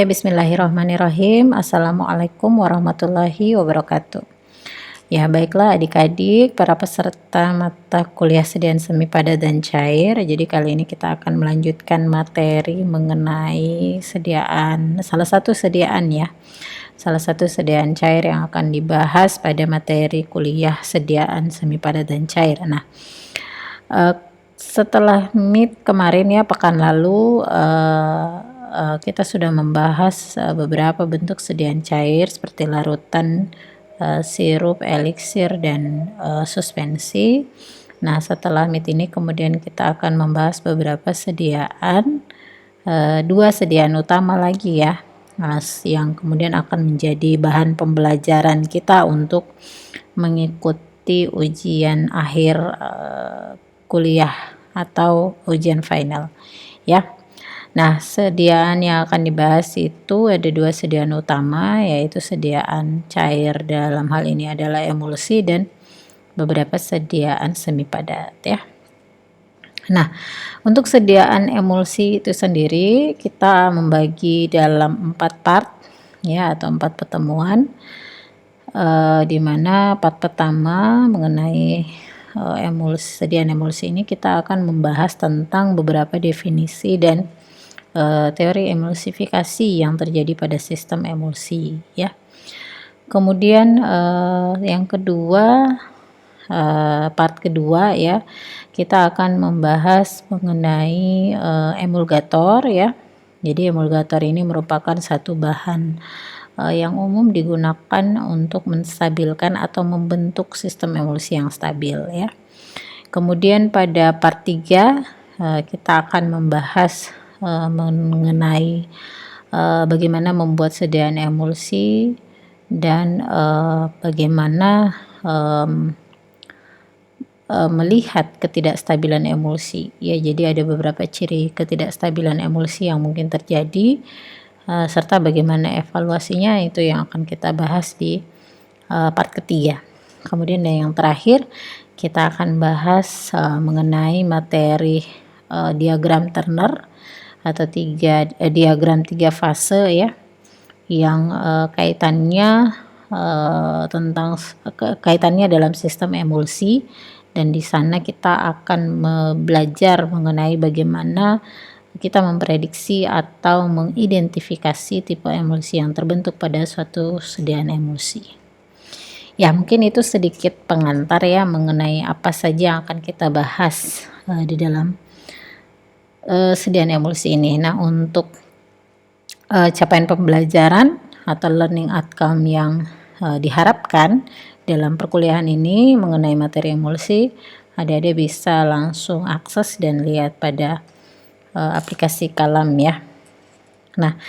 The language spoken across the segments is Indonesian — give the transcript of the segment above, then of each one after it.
Bismillahirrahmanirrahim. Assalamualaikum warahmatullahi wabarakatuh. Ya, baiklah adik-adik, para peserta mata kuliah sediaan semi padat dan cair. Jadi kali ini kita akan melanjutkan materi mengenai salah satu sediaan cair yang akan dibahas pada materi kuliah sediaan semi padat dan cair. Nah, setelah meet kemarin ya, pekan lalu kita sudah membahas beberapa bentuk sediaan cair seperti larutan, sirup, eliksir, dan suspensi. Nah, setelah meet ini kemudian kita akan membahas beberapa sediaan, dua sediaan utama lagi ya, yang kemudian akan menjadi bahan pembelajaran kita untuk mengikuti ujian akhir kuliah atau ujian final ya. Nah, sediaan yang akan dibahas itu ada dua sediaan utama, yaitu sediaan cair, dalam hal ini adalah emulsi, dan beberapa sediaan semi padat ya. Nah, untuk sediaan emulsi itu sendiri kita membagi dalam 4 part ya, atau 4 pertemuan, di mana part pertama mengenai sediaan emulsi ini kita akan membahas tentang beberapa definisi dan teori emulsifikasi yang terjadi pada sistem emulsi ya. Kemudian yang kedua, part kedua ya, kita akan membahas mengenai emulgator ya. Jadi emulgator ini merupakan satu bahan yang umum digunakan untuk menstabilkan atau membentuk sistem emulsi yang stabil ya. Kemudian pada part 3 kita akan membahas mengenai bagaimana membuat sediaan emulsi dan bagaimana melihat ketidakstabilan emulsi ya. Jadi ada beberapa ciri ketidakstabilan emulsi yang mungkin terjadi, serta bagaimana evaluasinya, itu yang akan kita bahas di part ketiga. Kemudian yang terakhir kita akan bahas mengenai materi diagram Turner atau diagram 3 fase ya, yang kaitannya dalam sistem emulsi, dan di sana kita akan belajar mengenai bagaimana kita memprediksi atau mengidentifikasi tipe emulsi yang terbentuk pada suatu sediaan emulsi. Ya, mungkin itu sedikit pengantar ya mengenai apa saja yang akan kita bahas di dalam sediaan emulsi ini. Nah, untuk capaian pembelajaran atau learning outcome yang diharapkan dalam perkuliahan ini mengenai materi emulsi, adik-adik bisa langsung akses dan lihat pada aplikasi Kalam ya. Nah,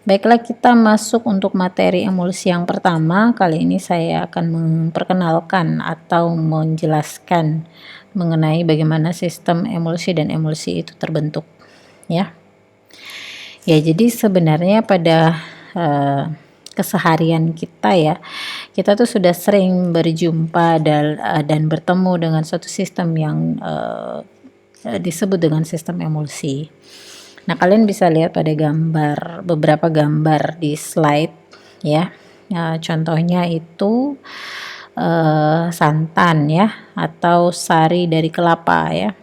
baiklah, kita masuk untuk materi emulsi yang pertama. Kali ini saya akan memperkenalkan atau menjelaskan mengenai bagaimana sistem emulsi dan emulsi itu terbentuk ya. Ya, jadi sebenarnya pada keseharian kita ya, kita tuh sudah sering berjumpa dan bertemu dengan suatu sistem yang disebut dengan sistem emulsi. Nah, kalian bisa lihat pada beberapa gambar di slide ya. Contohnya itu santan ya, atau sari dari kelapa ya.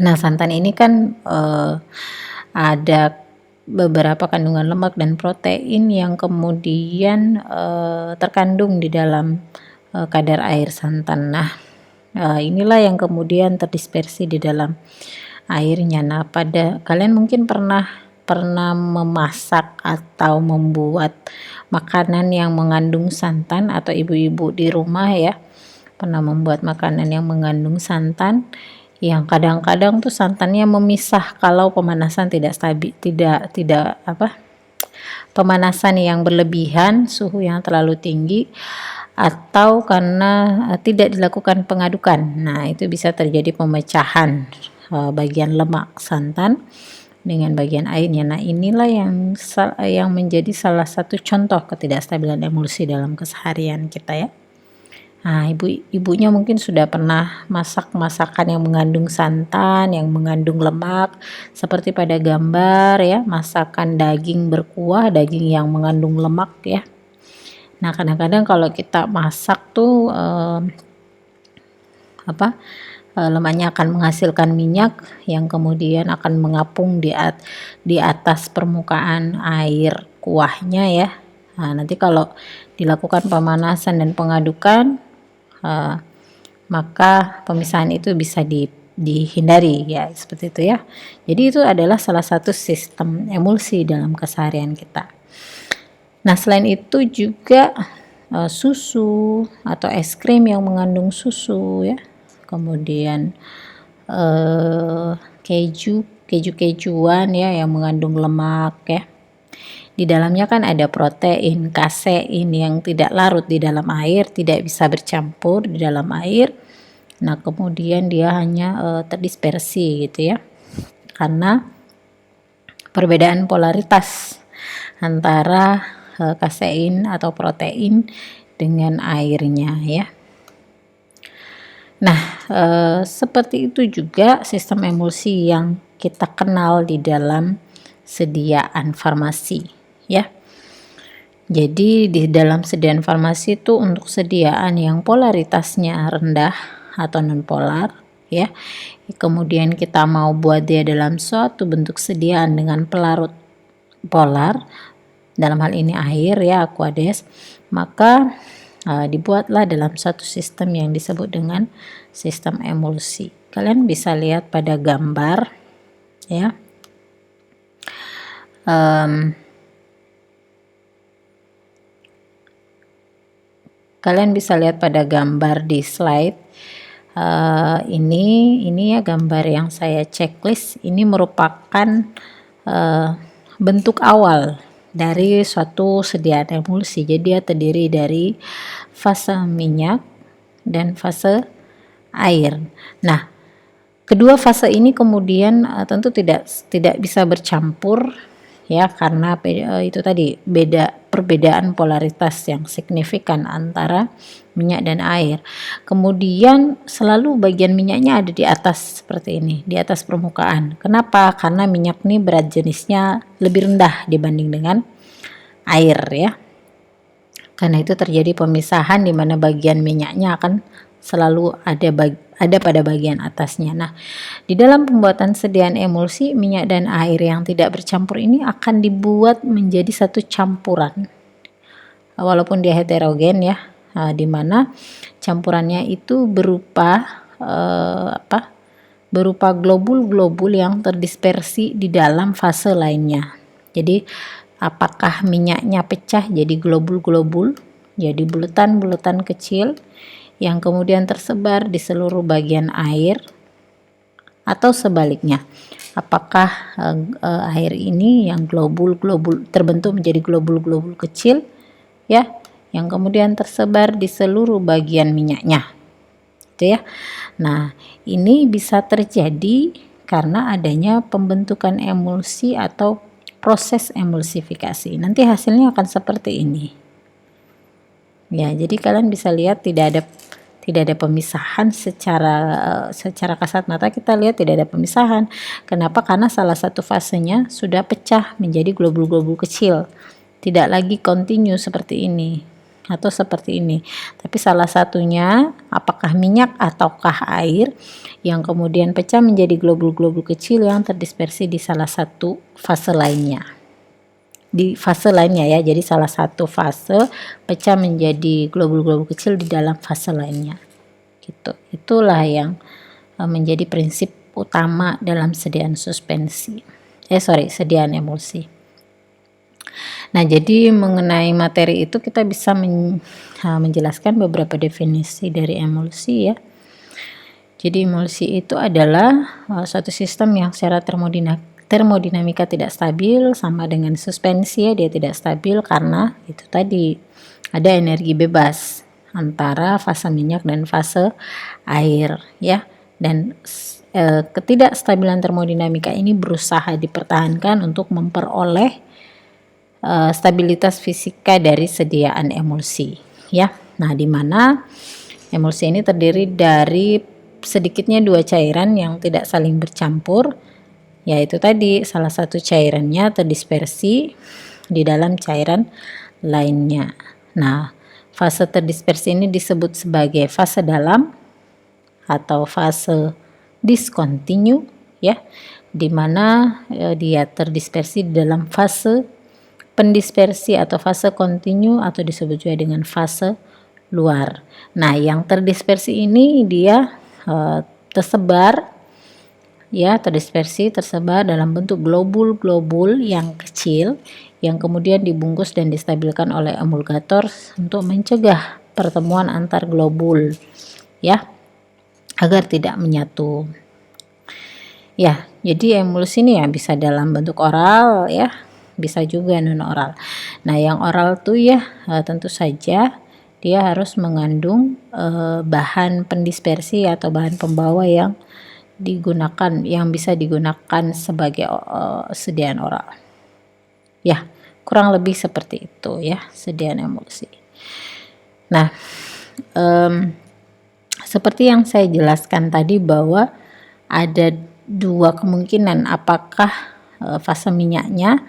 Nah, santan ini kan ada beberapa kandungan lemak dan protein yang kemudian terkandung di dalam kadar air santan. Nah, inilah yang kemudian terdispersi di dalam airnya. Nah, kalian mungkin pernah memasak atau membuat makanan yang mengandung santan, atau ibu-ibu di rumah ya pernah membuat makanan yang mengandung santan, yang kadang-kadang tuh santannya memisah kalau pemanasan pemanasan yang berlebihan, suhu yang terlalu tinggi, atau karena tidak dilakukan pengadukan. Nah, itu bisa terjadi pemecahan bagian lemak santan dengan bagian airnya. Nah, inilah yang menjadi salah satu contoh ketidakstabilan emulsi dalam keseharian kita ya. Nah, ibunya mungkin sudah pernah masak masakan yang mengandung santan, yang mengandung lemak, seperti pada gambar ya, masakan daging berkuah, daging yang mengandung lemak ya. Nah, kadang-kadang kalau kita masak tuh lemaknya akan menghasilkan minyak yang kemudian akan mengapung di atas permukaan air kuahnya ya. Nah, nanti kalau dilakukan pemanasan dan pengadukan, maka pemisahan itu bisa dihindari ya, seperti itu ya. Jadi itu adalah salah satu sistem emulsi dalam keseharian kita. Nah, selain itu juga susu atau es krim yang mengandung susu ya, kemudian kejuan ya yang mengandung lemak ya. Di dalamnya kan ada protein, kasein yang tidak larut di dalam air, tidak bisa bercampur di dalam air. Nah, kemudian dia hanya terdispersi gitu ya. Karena perbedaan polaritas antara kasein atau protein dengan airnya ya. Nah, seperti itu juga sistem emulsi yang kita kenal di dalam sediaan farmasi ya. Jadi di dalam sediaan farmasi itu untuk sediaan yang polaritasnya rendah atau nonpolar ya. Kemudian kita mau buat dia dalam suatu bentuk sediaan dengan pelarut polar, dalam hal ini air ya, aqueous, maka dibuatlah dalam satu sistem yang disebut dengan sistem emulsi. Kalian bisa lihat pada gambar ya. Kalian bisa lihat pada gambar di slide ini ya gambar yang saya checklist. Ini merupakan bentuk awal dari suatu sediaan emulsi. Jadi dia terdiri dari fase minyak dan fase air. Nah, kedua fase ini kemudian tentu tidak bisa bercampur ya, karena itu tadi perbedaan polaritas yang signifikan antara minyak dan air. Kemudian selalu bagian minyaknya ada di atas seperti ini, di atas permukaan. Kenapa? Karena minyak ini berat jenisnya lebih rendah dibanding dengan air ya. Karena itu terjadi pemisahan di mana bagian minyaknya akan selalu ada pada bagian atasnya. Nah, di dalam pembuatan sediaan emulsi, minyak dan air yang tidak bercampur ini akan dibuat menjadi satu campuran. Walaupun dia heterogen ya, di mana campurannya itu berupa berupa globul-globul yang terdispersi di dalam fase lainnya. Jadi apakah minyaknya pecah jadi globul-globul, jadi bulatan-bulatan kecil yang kemudian tersebar di seluruh bagian air, atau sebaliknya, apakah air ini yang globul-globul terbentuk menjadi globul-globul kecil ya, yang kemudian tersebar di seluruh bagian minyaknya gitu ya. Nah, ini bisa terjadi karena adanya pembentukan emulsi atau proses emulsifikasi. Nanti hasilnya akan seperti ini ya. Jadi kalian bisa lihat tidak ada pemisahan secara kasat mata. Kita lihat tidak ada pemisahan. Kenapa? Karena salah satu fasenya sudah pecah menjadi globul-globul kecil, tidak lagi kontinu seperti ini atau seperti ini, tapi salah satunya apakah minyak ataukah air yang kemudian pecah menjadi globul-globul kecil yang terdispersi di salah satu fase lainnya, ya. Jadi salah satu fase pecah menjadi globul-globul kecil di dalam fase lainnya gitu. Itulah yang menjadi prinsip utama dalam sediaan sediaan emulsi. Nah, jadi mengenai materi itu kita bisa menjelaskan beberapa definisi dari emulsi ya. Jadi emulsi itu adalah suatu sistem yang secara termodinamika tidak stabil, sama dengan suspensi ya, dia tidak stabil karena itu tadi ada energi bebas antara fase minyak dan fase air ya. Dan ketidakstabilan termodinamika ini berusaha dipertahankan untuk memperoleh stabilitas fisika dari sediaan emulsi ya. Nah, di mana Emulsi ini terdiri dari sedikitnya dua cairan yang tidak saling bercampur, yaitu tadi salah satu cairannya terdispersi di dalam cairan lainnya. Nah, fase terdispersi ini disebut sebagai fase dalam atau fase discontinue ya, di mana dia terdispersi di dalam fase pendispersi atau fase kontinu atau disebut juga dengan fase luar. Nah, yang terdispersi ini dia tersebar ya, tersebar dalam bentuk globul-globul yang kecil yang kemudian dibungkus dan distabilkan oleh emulgator untuk mencegah pertemuan antar globul ya, agar tidak menyatu. Ya, jadi emulsi ini ya bisa dalam bentuk oral ya, bisa juga non oral. Nah, yang oral tuh ya tentu saja dia harus mengandung bahan pendispersi atau bahan pembawa yang digunakan, yang bisa digunakan sebagai sediaan oral. Ya, kurang lebih seperti itu ya sediaan emulsi. Nah, seperti yang saya jelaskan tadi bahwa ada dua kemungkinan, apakah fase minyaknya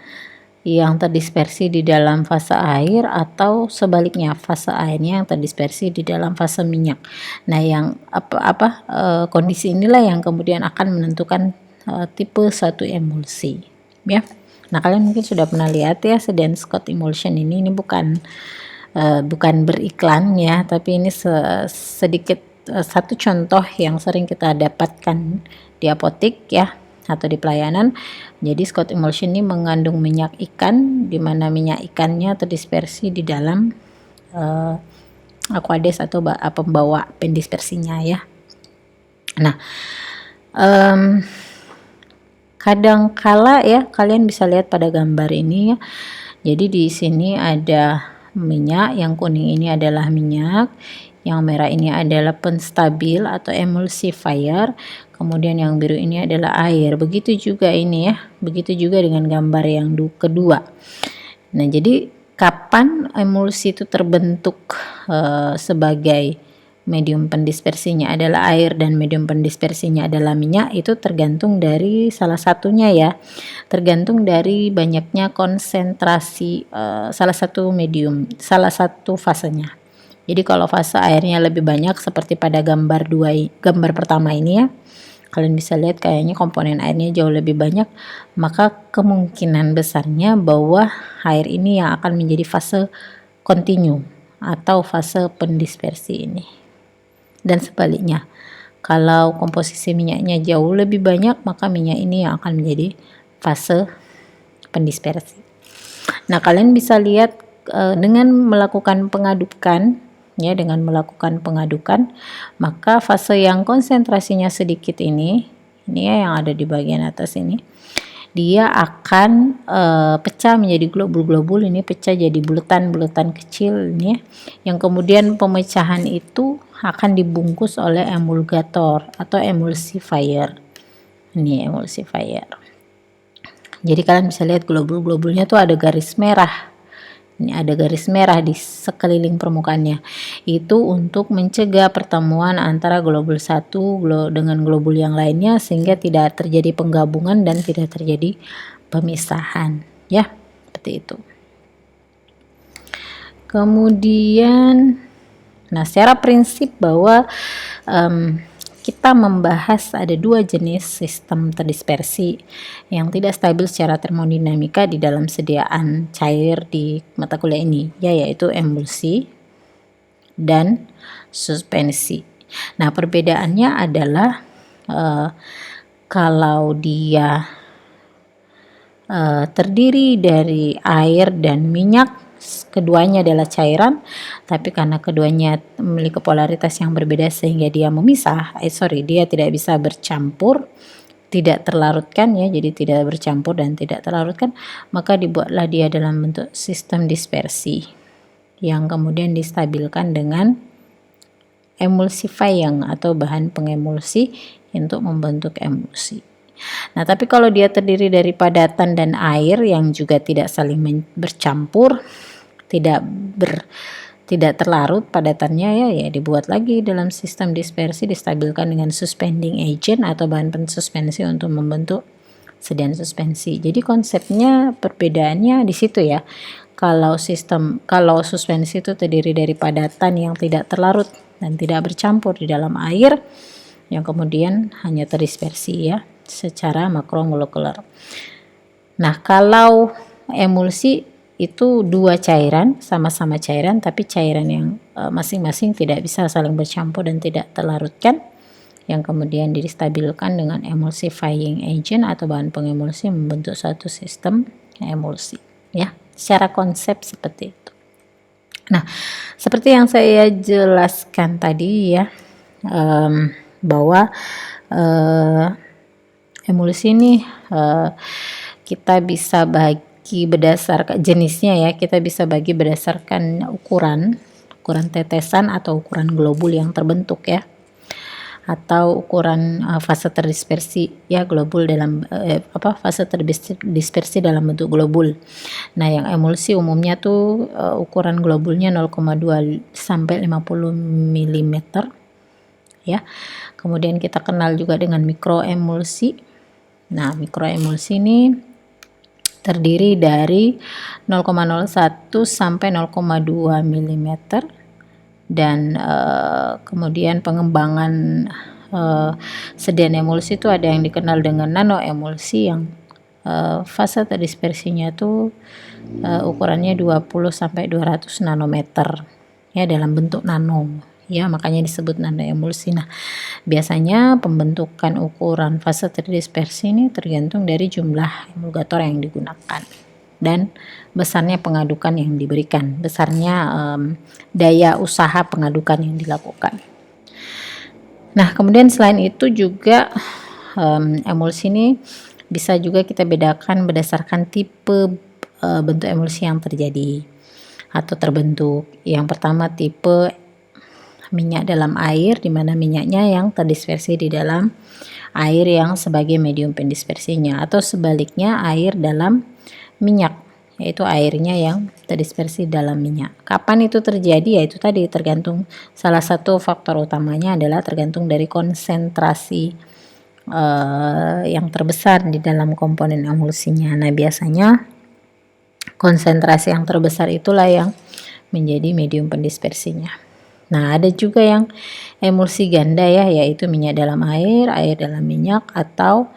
yang terdispersi di dalam fase air atau sebaliknya fase airnya yang terdispersi di dalam fase minyak. Nah, yang kondisi inilah yang kemudian akan menentukan tipe satu emulsi ya. Nah, kalian mungkin sudah pernah lihat ya sediaan Scott emulsion ini bukan beriklan ya, tapi ini sedikit satu contoh yang sering kita dapatkan di apotik ya atau di pelayanan. Jadi Scott emulsion ini mengandung minyak ikan, di mana minyak ikannya terdispersi di dalam aqueous atau pembawa pendispersinya ya. Nah, kadangkala ya kalian bisa lihat pada gambar ini ya. Jadi di sini ada minyak, yang kuning ini adalah minyak, yang merah ini adalah penstabil atau emulsifier, kemudian yang biru ini adalah air. Begitu juga ini ya, begitu juga dengan gambar yang kedua. Nah, jadi kapan emulsi itu terbentuk sebagai medium pendispersinya adalah air dan medium pendispersinya adalah minyak, itu tergantung dari salah satunya ya, tergantung dari banyaknya konsentrasi salah satu medium, salah satu fasenya. Jadi kalau fase airnya lebih banyak seperti pada gambar pertama ini ya, kalian bisa lihat kayaknya komponen airnya jauh lebih banyak, maka kemungkinan besarnya bahwa air ini yang akan menjadi fase kontinu atau fase pendispersi ini. Dan sebaliknya, kalau komposisi minyaknya jauh lebih banyak, maka minyak ini yang akan menjadi fase pendispersi. Nah, kalian bisa lihat dengan melakukan pengadukan ya, maka fase yang konsentrasinya sedikit ini ya, yang ada di bagian atas ini, dia akan pecah menjadi globul-globul, ini pecah jadi bulatan-bulatan kecil ini ya, yang kemudian pemecahan itu akan dibungkus oleh emulgator atau emulsifier. Ini emulsifier. Jadi kalian bisa lihat globul-globulnya tuh ada garis merah. Ini ada garis merah di sekeliling permukaannya. Itu untuk mencegah pertemuan antara globul satu dengan globul yang lainnya sehingga tidak terjadi penggabungan dan tidak terjadi pemisahan. Ya, seperti itu. Kemudian, nah secara prinsip bahwa kita membahas ada dua jenis sistem terdispersi yang tidak stabil secara termodinamika di dalam sediaan cair di mata kuliah ini, yaitu emulsi dan suspensi. Nah, perbedaannya adalah kalau dia terdiri dari air dan minyak, keduanya adalah cairan, tapi karena keduanya memiliki polaritas yang berbeda sehingga dia dia tidak bisa bercampur, tidak terlarutkan ya, jadi tidak bercampur dan tidak terlarutkan, maka dibuatlah dia dalam bentuk sistem dispersi yang kemudian distabilkan dengan emulsifying atau bahan pengemulsi untuk membentuk emulsi. Nah, tapi kalau dia terdiri dari padatan dan air yang juga tidak saling bercampur, tidak tidak terlarut padatannya ya dibuat lagi dalam sistem dispersi, distabilkan dengan suspending agent atau bahan pensuspensi untuk membentuk sedian suspensi. Jadi konsepnya perbedaannya di situ ya. Kalau suspensi itu terdiri dari padatan yang tidak terlarut dan tidak bercampur di dalam air, yang kemudian hanya terdispersi ya secara makromolekuler. Nah, kalau emulsi itu dua cairan, sama-sama cairan, tapi cairan yang masing-masing tidak bisa saling bercampur dan tidak terlarutkan, yang kemudian distabilkan dengan emulsifying agent atau bahan pengemulsi membentuk suatu sistem emulsi ya, secara konsep seperti itu. Nah, seperti yang saya jelaskan tadi ya, bahwa emulsi ini kita bisa bagi berdasarkan jenisnya ya, kita bisa bagi berdasarkan ukuran tetesan atau ukuran globul yang terbentuk ya, atau ukuran fase terdispersi ya, globul dalam fase terdispersi dalam bentuk globul. Nah, yang emulsi umumnya tuh ukuran globulnya 0,2 sampai 50 mm ya. Kemudian kita kenal juga dengan mikroemulsi. Nah, mikroemulsi ini terdiri dari 0,01 sampai 0,2 mm dan kemudian pengembangan sedian emulsi itu ada yang dikenal dengan nanoemulsi yang fase terdispersinya tuh ukurannya 20 sampai 200 nanometer ya, dalam bentuk nano ya, makanya disebut nanoemulsi. Nah, biasanya pembentukan ukuran fase terdispersi ini tergantung dari jumlah emulgator yang digunakan dan besarnya pengadukan yang diberikan, besarnya daya usaha pengadukan yang dilakukan. Nah, kemudian selain itu juga emulsi ini bisa juga kita bedakan berdasarkan tipe bentuk emulsi yang terjadi atau terbentuk. Yang pertama tipe minyak dalam air, di mana minyaknya yang terdispersi di dalam air yang sebagai medium pendispersinya, atau sebaliknya air dalam minyak, yaitu airnya yang terdispersi dalam minyak. Kapan itu terjadi? Yaitu tadi tergantung, salah satu faktor utamanya adalah tergantung dari konsentrasi yang terbesar di dalam komponen emulsinya. Nah, biasanya konsentrasi yang terbesar itulah yang menjadi medium pendispersinya. Nah, ada juga yang emulsi ganda ya, yaitu minyak dalam air, air dalam minyak, atau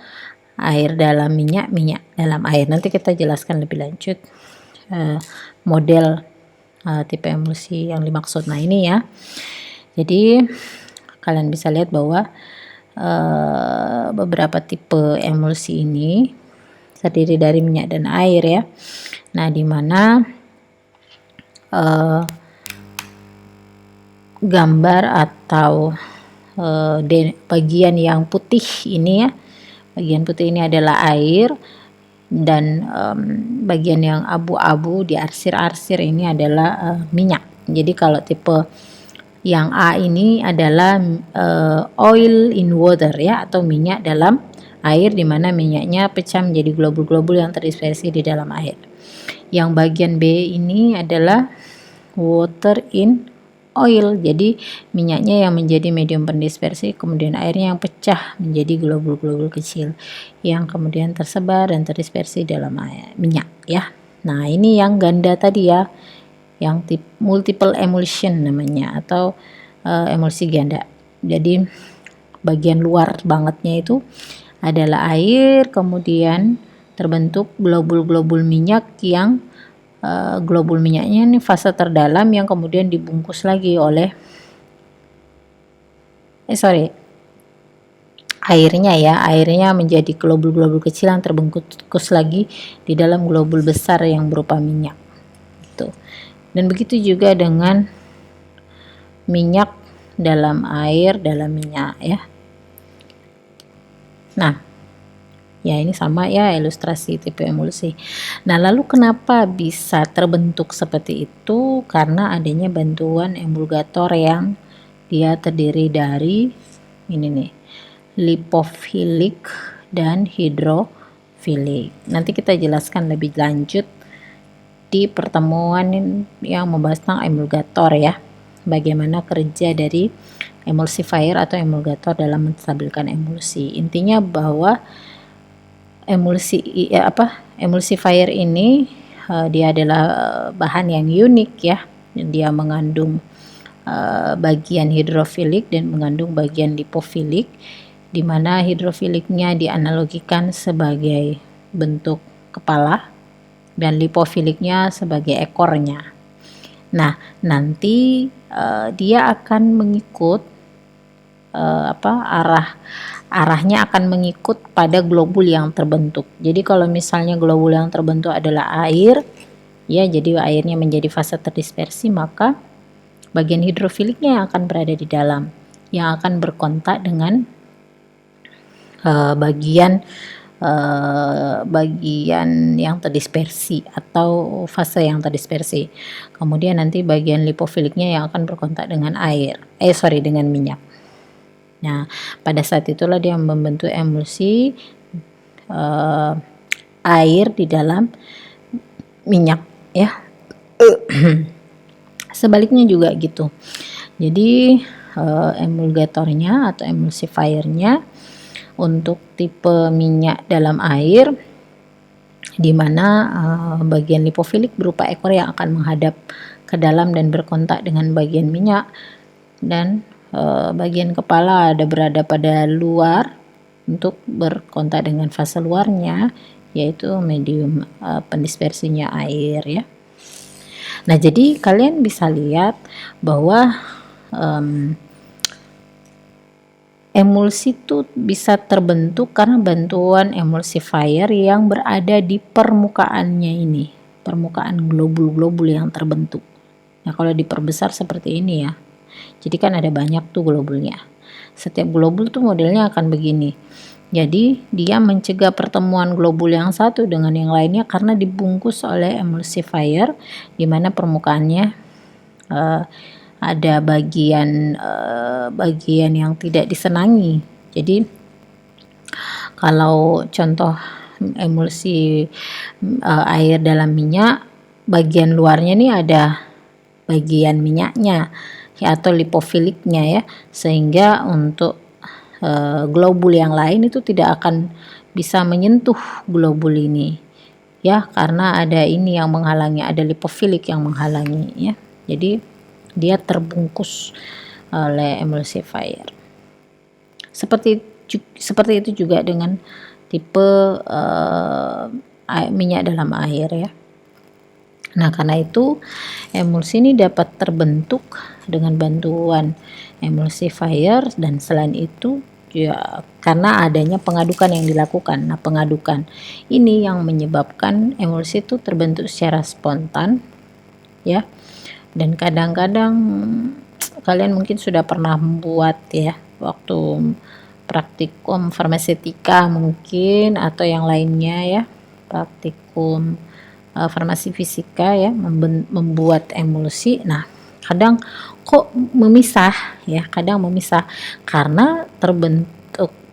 air dalam minyak, minyak dalam air. Nanti kita jelaskan lebih lanjut model tipe emulsi yang dimaksud. Nah, ini ya. Jadi kalian bisa lihat bahwa beberapa tipe emulsi ini terdiri dari minyak dan air ya. Nah, di mana gambar atau bagian yang putih ini ya, bagian putih ini adalah air, dan bagian yang abu-abu di arsir-arsir ini adalah minyak. Jadi kalau tipe yang A ini adalah oil in water ya, atau minyak dalam air, di mana minyaknya pecah menjadi globul-globul yang terdispersi di dalam air. Yang bagian B ini adalah water in oil, jadi minyaknya yang menjadi medium pendispersi, kemudian airnya yang pecah menjadi globul-globul kecil yang kemudian tersebar dan terdispersi dalam air, minyak ya. Nah, ini yang ganda tadi ya, yang multiple emulsion namanya, atau emulsi ganda. Jadi bagian luar bangetnya itu adalah air, kemudian terbentuk globul-globul minyak yang globul minyaknya ini fase terdalam yang kemudian dibungkus lagi oleh airnya ya, airnya menjadi globul-globul kecil yang terbungkus lagi di dalam globul besar yang berupa minyak gitu. Dan begitu juga dengan minyak dalam air dalam minyak ya. Nah, ya ini sama ya ilustrasi tipe emulsi. Nah, lalu kenapa bisa terbentuk seperti itu? Karena adanya bantuan emulgator yang dia terdiri dari ini nih, lipofilik dan hidrofilik. Nanti kita jelaskan lebih lanjut di pertemuan yang membahas tentang emulgator ya, bagaimana kerja dari emulsifier atau emulgator dalam menstabilkan emulsi. Intinya bahwa emulsifier ini dia adalah bahan yang unik ya. Dia mengandung bagian hidrofilik dan mengandung bagian lipofilik, di mana hidrofiliknya dianalogikan sebagai bentuk kepala dan lipofiliknya sebagai ekornya. Nah, nanti dia akan mengikut arahnya akan mengikut pada globul yang terbentuk. Jadi kalau misalnya globul yang terbentuk adalah air, ya jadi airnya menjadi fase terdispersi, maka bagian hidrofiliknya yang akan berada di dalam, yang akan berkontak dengan bagian yang terdispersi atau fase yang terdispersi. Kemudian nanti bagian lipofiliknya yang akan berkontak dengan dengan minyak. Nah, pada saat itulah dia membentuk emulsi air di dalam minyak ya. Sebaliknya juga gitu. Jadi emulgatornya atau emulsifiernya untuk tipe minyak dalam air, di mana bagian lipofilik berupa ekor yang akan menghadap ke dalam dan berkontak dengan bagian minyak, dan bagian kepala berada pada luar untuk berkontak dengan fase luarnya, yaitu medium pendispersinya air ya. Nah, jadi kalian bisa lihat bahwa emulsi itu bisa terbentuk karena bantuan emulsifier yang berada di permukaannya ini, permukaan globul-globul yang terbentuk. Nah, kalau diperbesar seperti ini ya, jadi kan ada banyak tuh globulnya. Setiap globul tuh modelnya akan begini. Jadi dia mencegah pertemuan globul yang satu dengan yang lainnya karena dibungkus oleh emulsifier, di mana permukaannya ada bagian yang tidak disenangi. Jadi kalau contoh emulsi air dalam minyak, bagian luarnya nih ada bagian minyaknya ya, atau lipofiliknya ya, sehingga untuk globul yang lain itu tidak akan bisa menyentuh globul ini ya, karena ada ini yang menghalangi, ada lipofilik yang menghalangi ya. Jadi dia terbungkus oleh emulsifier. Seperti itu juga dengan tipe minyak dalam air ya. Nah, karena itu emulsi ini dapat terbentuk dengan bantuan emulsifier, dan selain itu ya karena adanya pengadukan yang dilakukan. Nah, pengadukan ini yang menyebabkan emulsi itu terbentuk secara spontan ya. Dan kadang-kadang kalian mungkin sudah pernah membuat ya waktu praktikum farmasetika mungkin, atau yang lainnya ya, praktikum farmasi fisika ya, membuat emulsi. Nah, kadang kok memisah ya, kadang memisah karena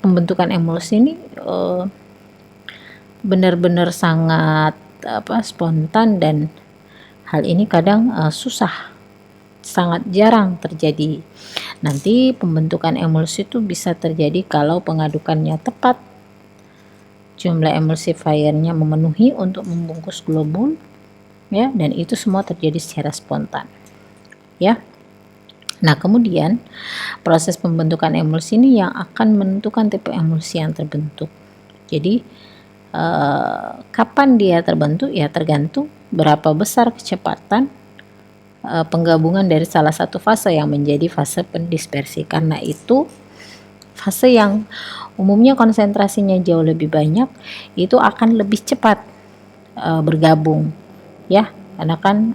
pembentukan emulsi ini benar-benar sangat spontan, dan hal ini kadang susah, sangat jarang terjadi. Nanti pembentukan emulsi itu bisa terjadi kalau pengadukannya tepat, jumlah emulsifiernya memenuhi untuk membungkus globul ya, dan itu semua terjadi secara spontan ya. Nah, kemudian proses pembentukan emulsi ini yang akan menentukan tipe emulsi yang terbentuk. Jadi kapan dia terbentuk ya tergantung berapa besar kecepatan penggabungan dari salah satu fase yang menjadi fase pendispersi. Karena itu fase yang umumnya konsentrasinya jauh lebih banyak itu akan lebih cepat bergabung ya, karena kan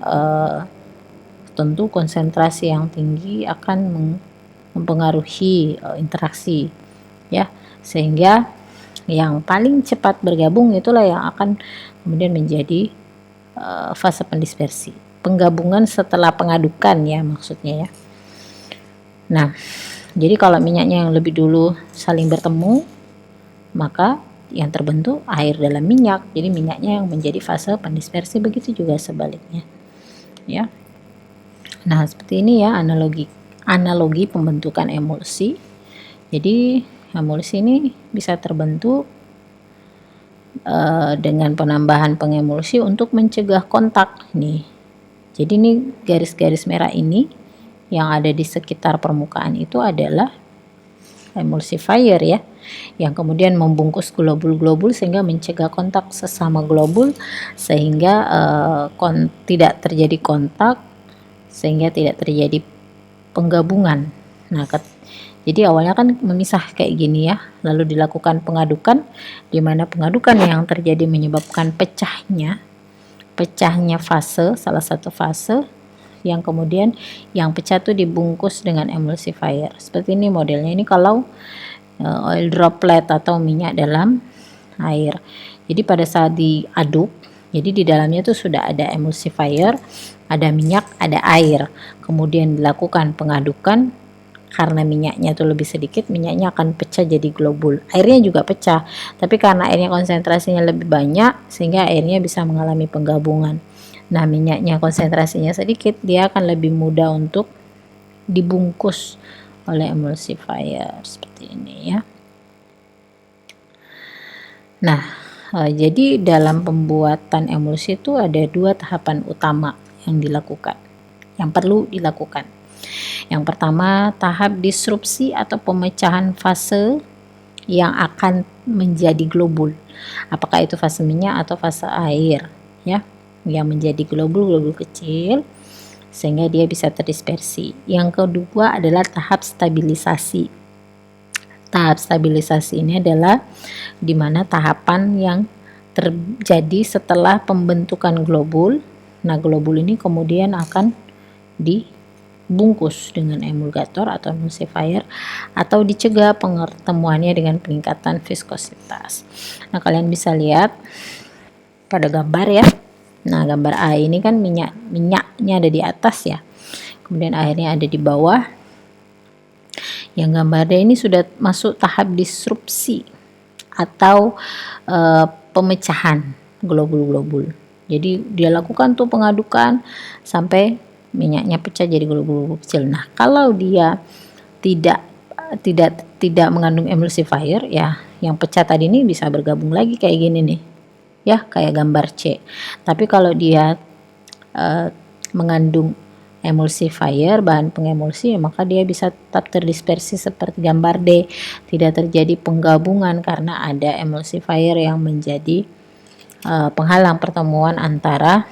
tentu konsentrasi yang tinggi akan mempengaruhi interaksi ya, sehingga yang paling cepat bergabung itulah yang akan kemudian menjadi fase pendispersi, penggabungan setelah pengadukan ya maksudnya ya. Nah, jadi kalau minyaknya yang lebih dulu saling bertemu, maka yang terbentuk air dalam minyak, jadi minyaknya yang menjadi fase pendispersi, begitu juga sebaliknya ya. Nah, seperti ini ya analogi pembentukan emulsi. Jadi emulsi ini bisa terbentuk dengan penambahan pengemulsi untuk mencegah kontak nih. Jadi ini garis-garis merah ini yang ada di sekitar permukaan itu adalah emulsifier ya, yang kemudian membungkus globul-globul sehingga mencegah kontak sesama globul, sehingga tidak terjadi kontak, sehingga tidak terjadi penggabungan. Nah, jadi awalnya kan memisah kayak gini ya, lalu dilakukan pengadukan, di mana pengadukan yang terjadi menyebabkan pecahnya fase, salah satu fase, yang kemudian yang pecah tuh dibungkus dengan emulsifier. Seperti ini modelnya. Ini kalau oil droplet atau minyak dalam air. Jadi pada saat diaduk, jadi di dalamnya tuh sudah ada emulsifier, ada minyak, ada air. Kemudian dilakukan pengadukan, karena minyaknya tuh lebih sedikit, minyaknya akan pecah jadi globul. Airnya juga pecah, tapi karena airnya konsentrasinya lebih banyak, sehingga airnya bisa mengalami penggabungan. Nah, minyaknya konsentrasinya sedikit, dia akan lebih mudah untuk dibungkus oleh emulsifier seperti ini ya. Nah, jadi dalam pembuatan emulsi itu ada 2 tahapan utama yang perlu dilakukan. Yang pertama, tahap disrupsi atau pemecahan fase yang akan menjadi globul. Apakah itu fase minyak atau fase air ya, yang menjadi globul kecil sehingga dia bisa terdispersi. Yang kedua adalah tahap stabilisasi. Tahap stabilisasi ini adalah di mana tahapan yang terjadi setelah pembentukan globul. Nah, globul ini kemudian akan dibungkus dengan emulgator atau emulsifier, atau dicegah pertemuannya dengan peningkatan viskositas. Nah, kalian bisa lihat pada gambar ya. Nah, gambar A ini kan minyaknya ada di atas ya, kemudian airnya ada di bawah. Yang gambar D ini sudah masuk tahap disrupsi atau pemecahan globul-globul. Jadi dia lakukan tuh pengadukan sampai minyaknya pecah jadi globul kecil. Nah, kalau dia tidak mengandung emulsifier ya, yang pecah tadi ini bisa bergabung lagi kayak gini nih ya, kayak gambar C. Tapi kalau dia mengandung emulsifier, bahan pengemulsi, maka dia bisa tetap terdispersi seperti gambar D, tidak terjadi penggabungan karena ada emulsifier yang menjadi penghalang pertemuan antara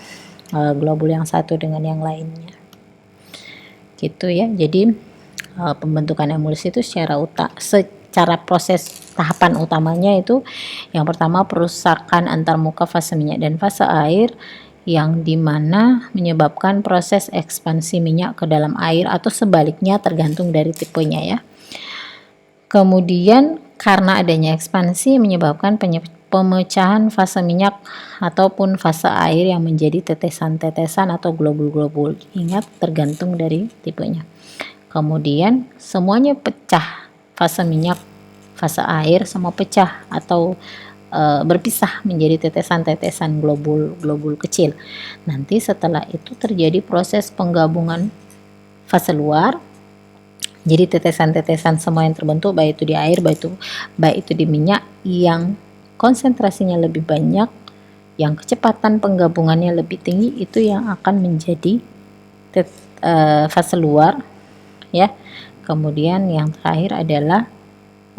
globul yang satu dengan yang lainnya gitu ya. Jadi pembentukan emulsi itu secara proses tahapan utamanya itu, yang pertama perusakan antar muka fase minyak dan fase air, yang dimana menyebabkan proses ekspansi minyak ke dalam air atau sebaliknya tergantung dari tipenya ya. Kemudian karena adanya ekspansi menyebabkan pemecahan fase minyak ataupun fase air yang menjadi tetesan-tetesan atau globul-globul. Ingat, tergantung dari tipenya. Kemudian semuanya pecah, fase minyak, fase air semua pecah atau berpisah menjadi tetesan-tetesan globul kecil. Nanti setelah itu terjadi proses penggabungan fase luar. Jadi tetesan-tetesan semua yang terbentuk, baik itu di air, baik itu di minyak, yang konsentrasinya lebih banyak, yang kecepatan penggabungannya lebih tinggi, itu yang akan menjadi fase luar ya. Kemudian yang terakhir adalah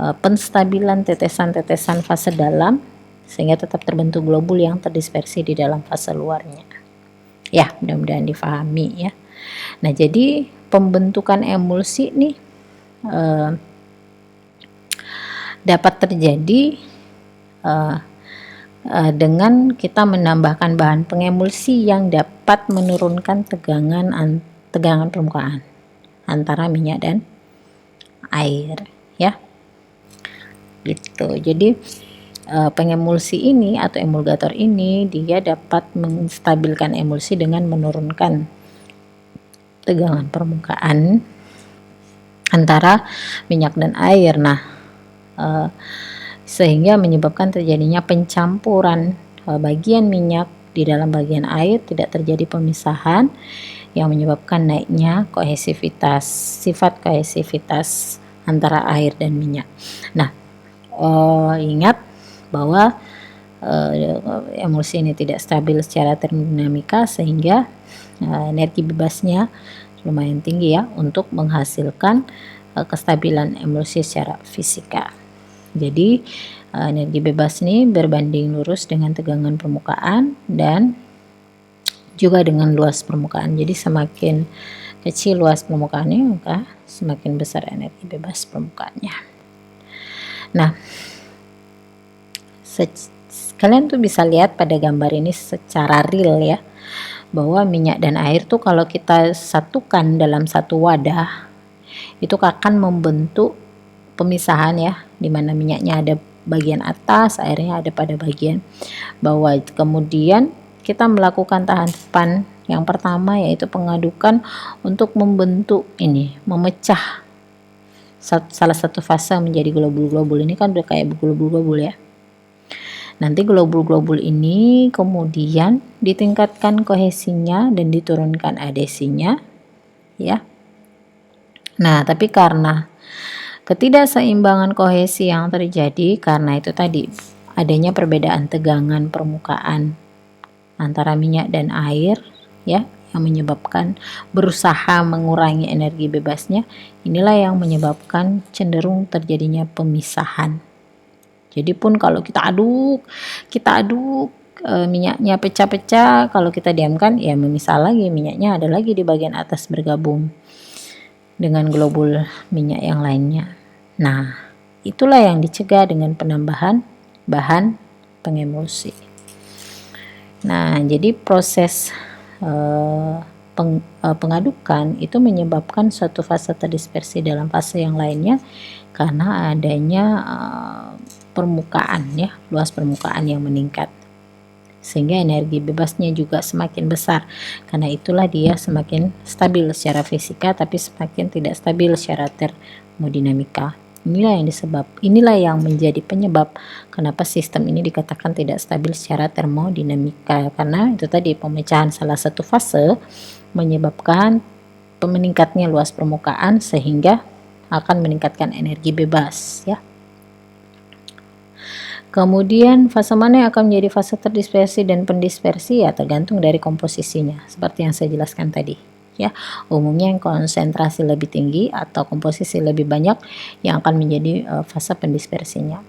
penstabilan tetesan-tetesan fase dalam sehingga tetap terbentuk globul yang terdispersi di dalam fase luarnya. Ya, mudah-mudahan difahami ya. Nah, jadi pembentukan emulsi nih dapat terjadi dengan kita menambahkan bahan pengemulsi yang dapat menurunkan tegangan permukaan antara minyak dan air ya gitu. Jadi pengemulsi ini atau emulgator ini dia dapat menstabilkan emulsi dengan menurunkan tegangan permukaan antara minyak dan air. Nah, sehingga menyebabkan terjadinya pencampuran bagian minyak di dalam bagian air, tidak terjadi pemisahan yang menyebabkan naiknya kohesivitas, sifat kohesivitas antara air dan minyak. Nah, ingat bahwa emulsi ini tidak stabil secara termodinamika, sehingga energi bebasnya lumayan tinggi ya untuk menghasilkan kestabilan emulsi secara fisika. Jadi energi bebas ini berbanding lurus dengan tegangan permukaan dan juga dengan luas permukaan. Jadi semakin kecil luas permukaannya, maka semakin besar energi bebas permukaannya. Nah, kalian tuh bisa lihat pada gambar ini secara real ya, bahwa minyak dan air tuh kalau kita satukan dalam satu wadah, itu akan membentuk pemisahan ya, dimana minyaknya ada bagian atas, airnya ada pada bagian bawah. Kemudian kita melakukan tahapan yang pertama, yaitu pengadukan untuk membentuk ini, memecah salah satu fase menjadi globul-globul. Ini kan udah kayak globul-globul ya. Nanti globul-globul ini kemudian ditingkatkan kohesinya dan diturunkan adesinya ya. Nah, tapi karena ketidakseimbangan kohesi yang terjadi, karena itu tadi adanya perbedaan tegangan permukaan antara minyak dan air ya, yang menyebabkan berusaha mengurangi energi bebasnya, inilah yang menyebabkan cenderung terjadinya pemisahan. Jadi pun kalau kita aduk minyaknya pecah-pecah, kalau kita diamkan ya memisah lagi, minyaknya ada lagi di bagian atas bergabung dengan globul minyak yang lainnya. Nah, itulah yang dicegah dengan penambahan bahan pengemulsi. Nah, jadi proses pengadukan itu menyebabkan suatu fase terdispersi dalam fase yang lainnya karena adanya permukaan ya, luas permukaan yang meningkat, sehingga energi bebasnya juga semakin besar. Karena itulah dia semakin stabil secara fisika tapi semakin tidak stabil secara termodinamika. Inilah yang menjadi penyebab kenapa sistem ini dikatakan tidak stabil secara termodinamika, karena itu tadi pemecahan salah satu fase menyebabkan meningkatnya luas permukaan sehingga akan meningkatkan energi bebas ya. Kemudian fase mana yang akan menjadi fase terdispersi dan pendispersi ya tergantung dari komposisinya, seperti yang saya jelaskan tadi ya. Umumnya yang konsentrasi lebih tinggi atau komposisi lebih banyak yang akan menjadi fase pendispersinya.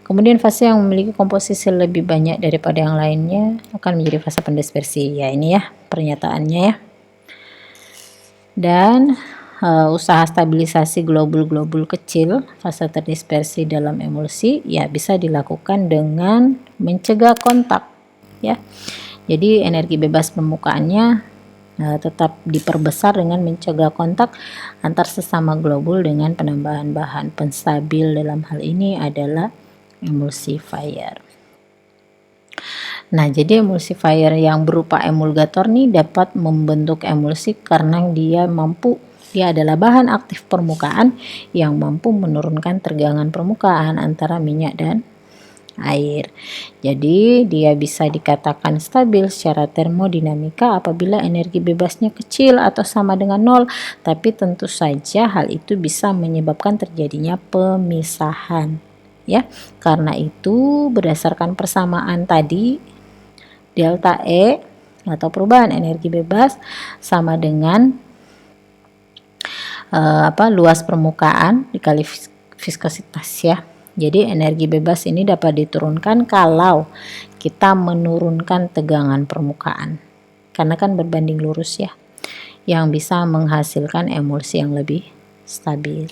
Kemudian fase yang memiliki komposisi lebih banyak daripada yang lainnya akan menjadi fase pendispersi. Ya, ini ya pernyataannya ya. Dan usaha stabilisasi globul-globul kecil fase terdispersi dalam emulsi ya bisa dilakukan dengan mencegah kontak ya. Jadi energi bebas permukaannya tetap diperbesar dengan mencegah kontak antar sesama globul dengan penambahan bahan penstabil. Dalam hal ini adalah emulsifier. Nah, jadi emulsifier yang berupa emulgator nih dapat membentuk emulsi karena dia adalah bahan aktif permukaan yang mampu menurunkan tegangan permukaan antara minyak dan air. Jadi dia bisa dikatakan stabil secara termodinamika apabila energi bebasnya kecil atau sama dengan nol, tapi tentu saja hal itu bisa menyebabkan terjadinya pemisahan ya. Karena itu berdasarkan persamaan tadi, delta E atau perubahan energi bebas sama dengan luas permukaan dikali viskositas ya. Jadi energi bebas ini dapat diturunkan kalau kita menurunkan tegangan permukaan, karena kan berbanding lurus ya, yang bisa menghasilkan emulsi yang lebih stabil.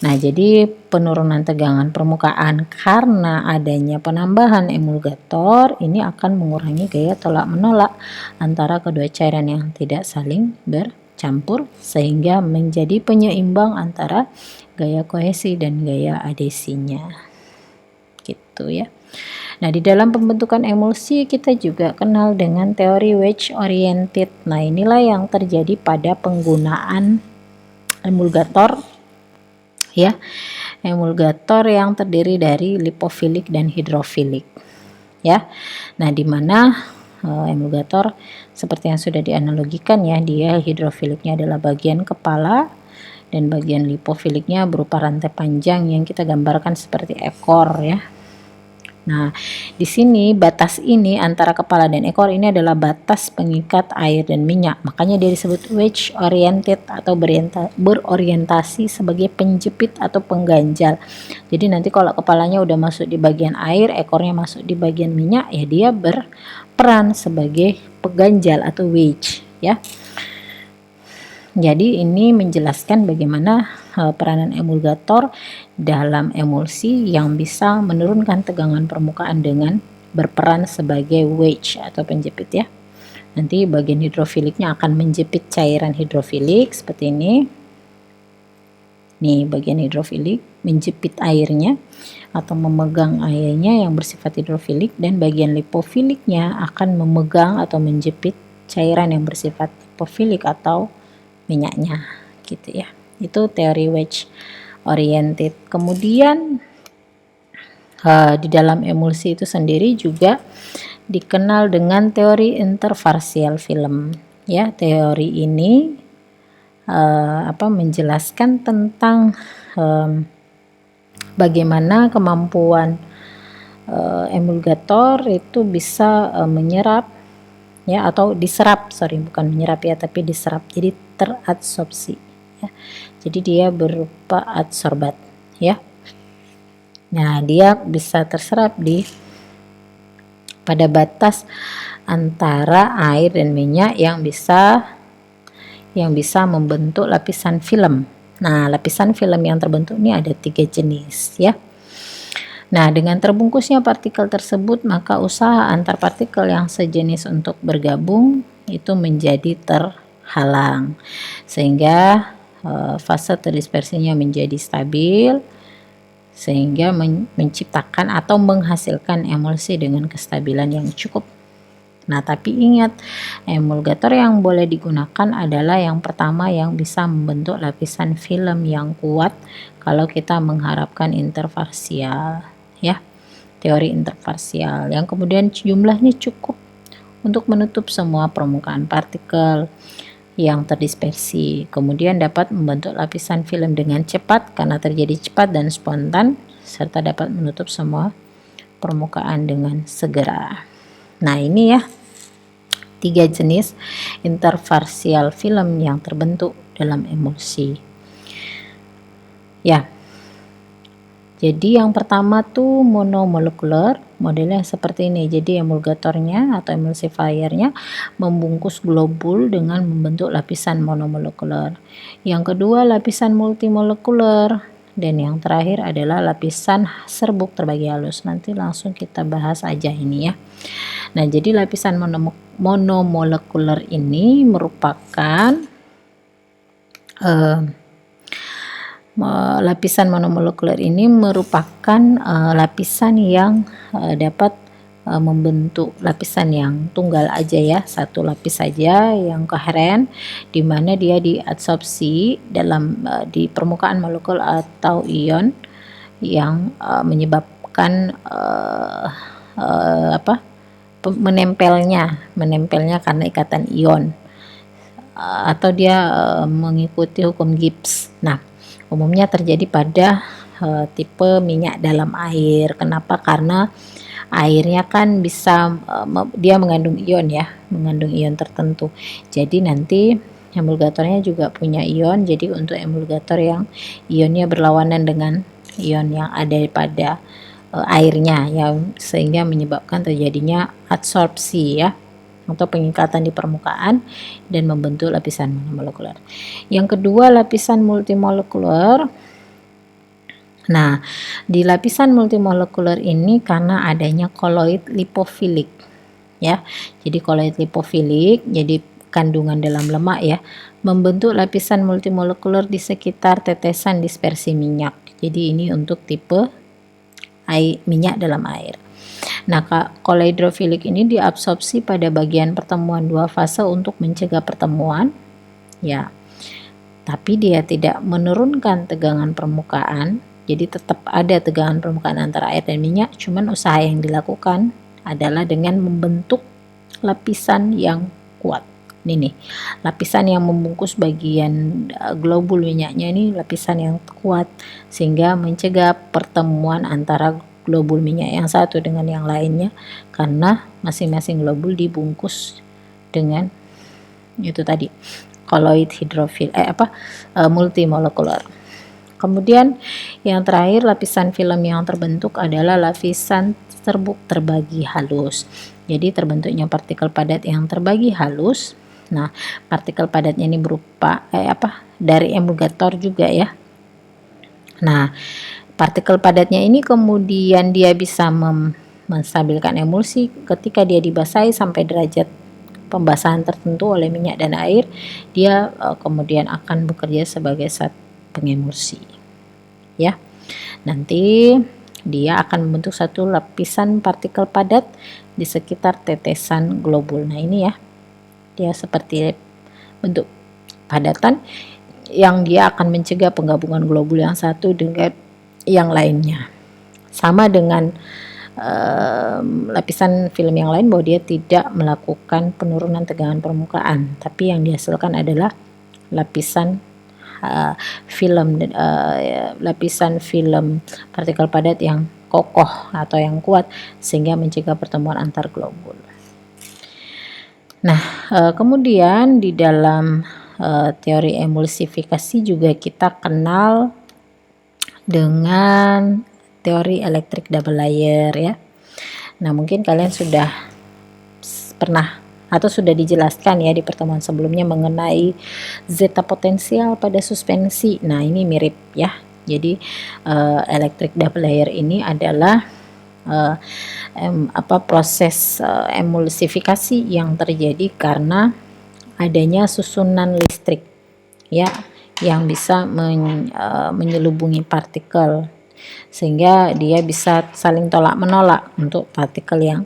Nah, jadi penurunan tegangan permukaan karena adanya penambahan emulgator ini akan mengurangi gaya tolak menolak antara kedua cairan yang tidak saling bercampur, sehingga menjadi penyeimbang antara gaya kohesi dan gaya adesinya gitu ya. Nah, di dalam pembentukan emulsi kita juga kenal dengan teori wedge oriented. Nah, inilah yang terjadi pada penggunaan emulgator ya. emulgator yang terdiri dari lipofilik dan hidrofilik ya. Nah, di mana emulgator seperti yang sudah dianalogikan ya, dia hidrofiliknya adalah bagian kepala dan bagian lipofiliknya berupa rantai panjang yang kita gambarkan seperti ekor ya. Nah, di sini batas ini antara kepala dan ekor ini adalah batas pengikat air dan minyak. Makanya dia disebut wedge oriented atau berorientasi sebagai penjepit atau pengganjal. Jadi nanti kalau kepalanya udah masuk di bagian air, ekornya masuk di bagian minyak, ya dia berperan sebagai pengganjal atau wedge ya. Jadi ini menjelaskan bagaimana peranan emulgator dalam emulsi yang bisa menurunkan tegangan permukaan dengan berperan sebagai wedge atau penjepit ya. Nanti bagian hidrofiliknya akan menjepit cairan hidrofilik seperti ini. Nih bagian hidrofilik menjepit airnya atau memegang airnya yang bersifat hidrofilik, dan bagian lipofiliknya akan memegang atau menjepit cairan yang bersifat lipofilik atau minyaknya gitu ya. Itu teori wedge oriented. Kemudian di dalam emulsi itu sendiri juga dikenal dengan teori interparsial film ya. Teori ini menjelaskan tentang bagaimana kemampuan emulgator itu bisa menyerap ya, atau diserap, bukan menyerap ya, tapi diserap, jadi teradsorpsi ya. Jadi dia berupa adsorbat ya. Nah, dia bisa terserap pada batas antara air dan minyak yang bisa membentuk lapisan film. Nah, lapisan film yang terbentuk ini ada 3 jenis ya. Nah, dengan terbungkusnya partikel tersebut, maka usaha antar partikel yang sejenis untuk bergabung itu menjadi terhalang, sehingga fase terdispersinya menjadi stabil, sehingga menciptakan atau menghasilkan emulsi dengan kestabilan yang cukup. Nah, tapi ingat, emulgator yang boleh digunakan adalah yang pertama yang bisa membentuk lapisan film yang kuat kalau kita mengharapkan interparsial ya, teori interparsial, yang kemudian jumlahnya cukup untuk menutup semua permukaan partikel yang terdispersi, kemudian dapat membentuk lapisan film dengan cepat karena terjadi cepat dan spontan, serta dapat menutup semua permukaan dengan segera. Nah, ini ya 3 jenis interparsial film yang terbentuk dalam emulsi ya. Jadi yang pertama tuh monomolekuler, modelnya seperti ini. Jadi emulgatornya atau emulsifiernya membungkus globul dengan membentuk lapisan monomolekuler. Yang kedua lapisan multimolekuler, dan yang terakhir adalah lapisan serbuk terbagi halus. Nanti langsung kita bahas aja ini ya. Nah, jadi lapisan monomolekuler ini merupakan lapisan monomolekuler ini merupakan lapisan yang dapat membentuk lapisan yang tunggal aja ya, satu lapis saja yang koheren, di mana dia diadsorpsi dalam di permukaan molekul atau ion yang menyebabkan menempelnya karena ikatan ion, atau dia mengikuti hukum Gibbs. Nah, umumnya terjadi pada tipe minyak dalam air. Kenapa? Karena airnya kan bisa dia mengandung ion ya, mengandung ion tertentu. Jadi nanti emulgatornya juga punya ion. Jadi untuk emulgator yang ionnya berlawanan dengan ion yang ada pada airnya ya, sehingga menyebabkan terjadinya adsorpsi ya, atau pengikatan di permukaan dan membentuk lapisan monomolekuler. Yang kedua lapisan multimolekuler. Nah, di lapisan multimolekuler ini karena adanya koloid lipofilik ya. Jadi koloid lipofilik, jadi kandungan dalam lemak ya, membentuk lapisan multimolekuler di sekitar tetesan dispersi minyak. Jadi ini untuk tipe minyak dalam air. Nah, koloidrofilik ini diabsorpsi pada bagian pertemuan dua fase untuk mencegah pertemuan ya. Tapi dia tidak menurunkan tegangan permukaan. Jadi tetap ada tegangan permukaan antara air dan minyak, cuman usaha yang dilakukan adalah dengan membentuk lapisan yang kuat. Ini nih, lapisan yang membungkus bagian globul minyaknya ini lapisan yang kuat sehingga mencegah pertemuan antara globul minyak yang satu dengan yang lainnya, karena masing-masing globul dibungkus dengan itu tadi kolloid hidrofil multimolekular. Kemudian yang terakhir, lapisan film yang terbentuk adalah lapisan serbuk terbagi halus. Jadi terbentuknya partikel padat yang terbagi halus. Nah, partikel padatnya ini berupa dari emulgator juga ya. Nah, partikel padatnya ini kemudian dia bisa menstabilkan emulsi ketika dia dibasahi sampai derajat pembasahan tertentu oleh minyak dan air. Dia kemudian akan bekerja sebagai zat pengemulsi. Ya. Nanti dia akan membentuk satu lapisan partikel padat di sekitar tetesan globul. Nah, ini ya. Dia seperti bentuk padatan yang dia akan mencegah penggabungan globul yang satu dengan yang lainnya. Sama dengan lapisan film yang lain, bahwa dia tidak melakukan penurunan tegangan permukaan, tapi yang dihasilkan adalah lapisan lapisan film partikel padat yang kokoh atau yang kuat sehingga mencegah pertemuan antar globul. Nah, kemudian di dalam teori emulsifikasi juga kita kenal dengan teori electric double layer ya. Nah, mungkin kalian sudah pernah atau sudah dijelaskan ya di pertemuan sebelumnya mengenai zeta potensial pada suspensi. Nah, ini mirip ya. Jadi electric double layer ini adalah proses emulsifikasi yang terjadi karena adanya susunan listrik ya yang bisa menyelubungi partikel sehingga dia bisa saling tolak menolak untuk partikel yang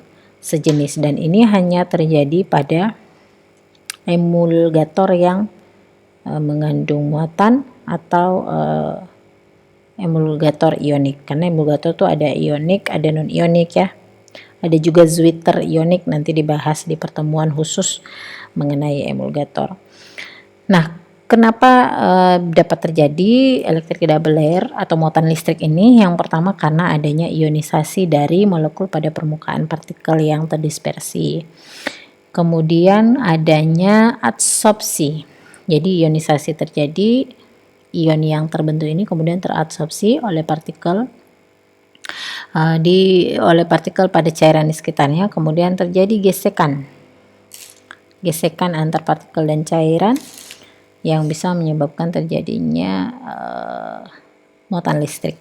sejenis, dan ini hanya terjadi pada emulgator yang mengandung muatan atau emulgator ionik, karena emulgator tuh ada ionik, ada non ionik ya. Ada juga Zwitter ionik, nanti dibahas di pertemuan khusus mengenai emulgator. Nah, kenapa dapat terjadi electric double layer atau muatan listrik ini? Yang pertama karena adanya ionisasi dari molekul pada permukaan partikel yang terdispersi. Kemudian adanya adsorpsi. Jadi ionisasi terjadi, ion yang terbentuk ini kemudian terabsorpsi oleh partikel pada cairan di sekitarnya, kemudian terjadi gesekan antar partikel dan cairan yang bisa menyebabkan terjadinya muatan listrik.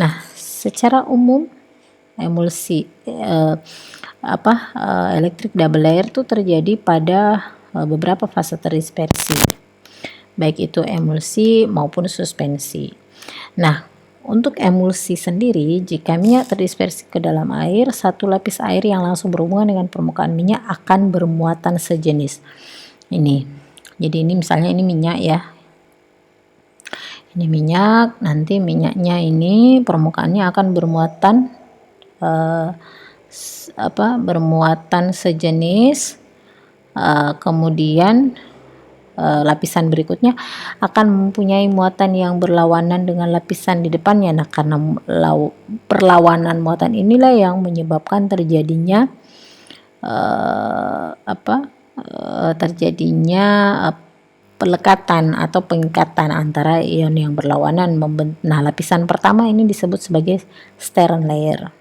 Nah, secara umum emulsi electric double layer itu terjadi pada beberapa fase terdispersi, baik itu emulsi maupun suspensi. Nah, untuk emulsi sendiri, jika minyak terdispersi ke dalam air, satu lapis air yang langsung berhubungan dengan permukaan minyak akan bermuatan sejenis. Ini, jadi ini misalnya ini minyak ya. Ini minyak, nanti minyaknya ini permukaannya akan bermuatan bermuatan sejenis. Kemudian lapisan berikutnya akan mempunyai muatan yang berlawanan dengan lapisan di depannya. Nah, karena perlawanan muatan inilah yang menyebabkan terjadinya pelekatan atau pengikatan antara ion yang berlawanan. Nah, lapisan pertama ini disebut sebagai Stern layer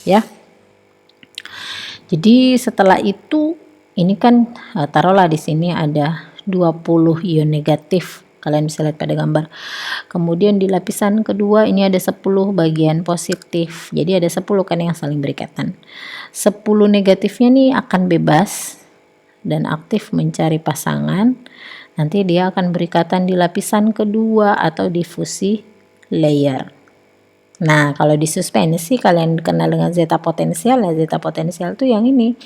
ya. Jadi setelah itu ini kan taruhlah di sini ada 20 ion negatif, kalian bisa lihat pada gambar. Kemudian di lapisan kedua ini ada 10 bagian positif, jadi ada 10 kan yang saling berikatan. 10 negatifnya nih akan bebas dan aktif mencari pasangan. Nanti dia akan berikatan di lapisan kedua atau diffusi layer. Nah, kalau di suspensi kalian kenal dengan zeta potensial ya. Zeta potensial itu yang ini,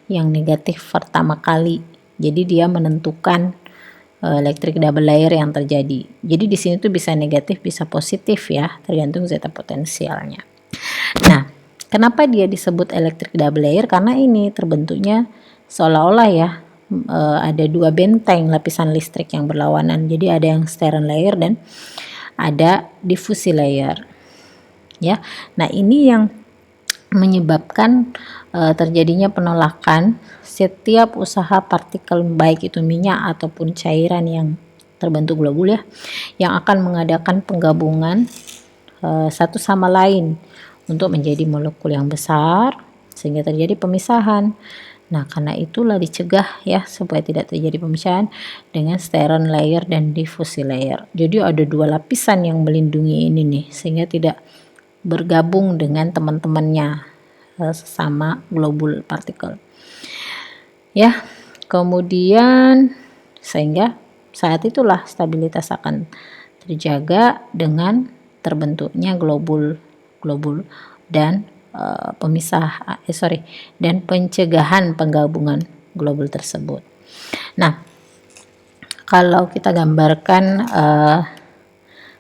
yang negatif pertama kali. Jadi dia menentukan electric double layer yang terjadi. Jadi di sini tuh bisa negatif, bisa positif ya, tergantung zeta potensialnya. Nah, kenapa dia disebut electric double layer? Karena ini terbentuknya seolah-olah ya ada dua benteng lapisan listrik yang berlawanan. Jadi ada yang Stern layer dan ada diffusi layer. Ya. Nah, ini yang menyebabkan terjadinya penolakan setiap usaha partikel baik itu minyak ataupun cairan yang terbentuk globul ya, yang akan mengadakan penggabungan satu sama lain untuk menjadi molekul yang besar sehingga terjadi pemisahan. Nah, karena itulah dicegah ya supaya tidak terjadi pemisahan dengan Stern layer dan diffusi layer. Jadi ada dua lapisan yang melindungi ini nih sehingga tidak bergabung dengan teman-temannya sesama globul partikel. Ya, kemudian sehingga saat itulah stabilitas akan terjaga dengan terbentuknya globul dan dan pencegahan penggabungan globul tersebut. Nah, kalau kita gambarkan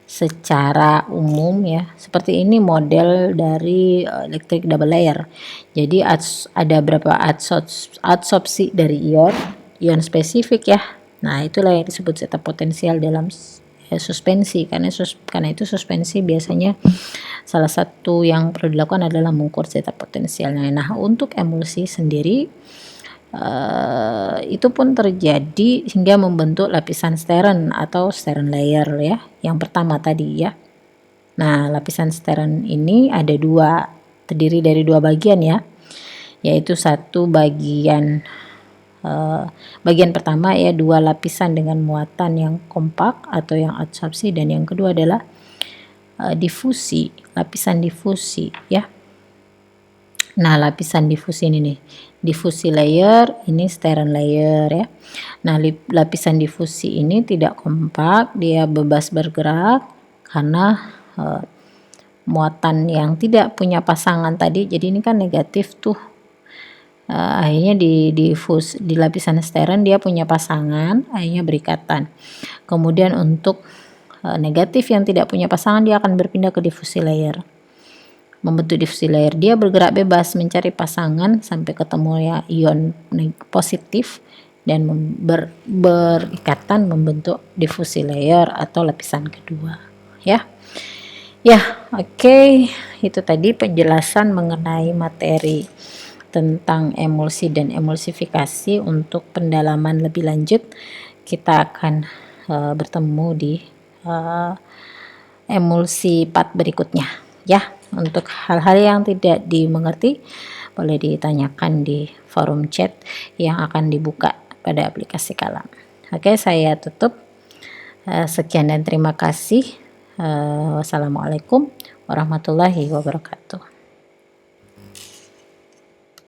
secara umum ya, seperti ini model dari electric double layer. Jadi ada berapa adsorpsi dari ion spesifik ya. Nah, itulah yang disebut zeta potensial dalam suspensi, karena itu suspensi biasanya salah satu yang perlu dilakukan adalah mengukur zeta potensialnya. Nah, untuk emulsi sendiri itu pun terjadi hingga membentuk lapisan Stern atau Stern layer ya, yang pertama tadi ya. Nah, lapisan Stern ini ada dua, terdiri dari dua bagian ya, yaitu satu bagian pertama ya, dua lapisan dengan muatan yang kompak atau yang adsorpsi, dan yang kedua adalah difusi, lapisan difusi ya. Nah, lapisan difusi ini nih, difusi layer, ini Stern layer ya. Nah, lapisan difusi ini tidak kompak, dia bebas bergerak karena muatan yang tidak punya pasangan tadi. Jadi ini kan negatif tuh. Akhirnya di lapisan Stern dia punya pasangan, akhirnya berikatan. Kemudian untuk negatif yang tidak punya pasangan, dia akan berpindah ke difusi layer, membentuk difusi layer. Dia bergerak bebas mencari pasangan sampai ketemu ya ion positif dan berikatan membentuk difusi layer atau lapisan kedua ya. Oke. Itu tadi penjelasan mengenai materi tentang emulsi dan emulsifikasi. Untuk pendalaman lebih lanjut kita akan bertemu di emulsi part berikutnya ya. Untuk hal-hal yang tidak dimengerti boleh ditanyakan di forum chat yang akan dibuka pada aplikasi Kalam. Oke, saya tutup. Sekian dan terima kasih. Wassalamualaikum warahmatullahi wabarakatuh.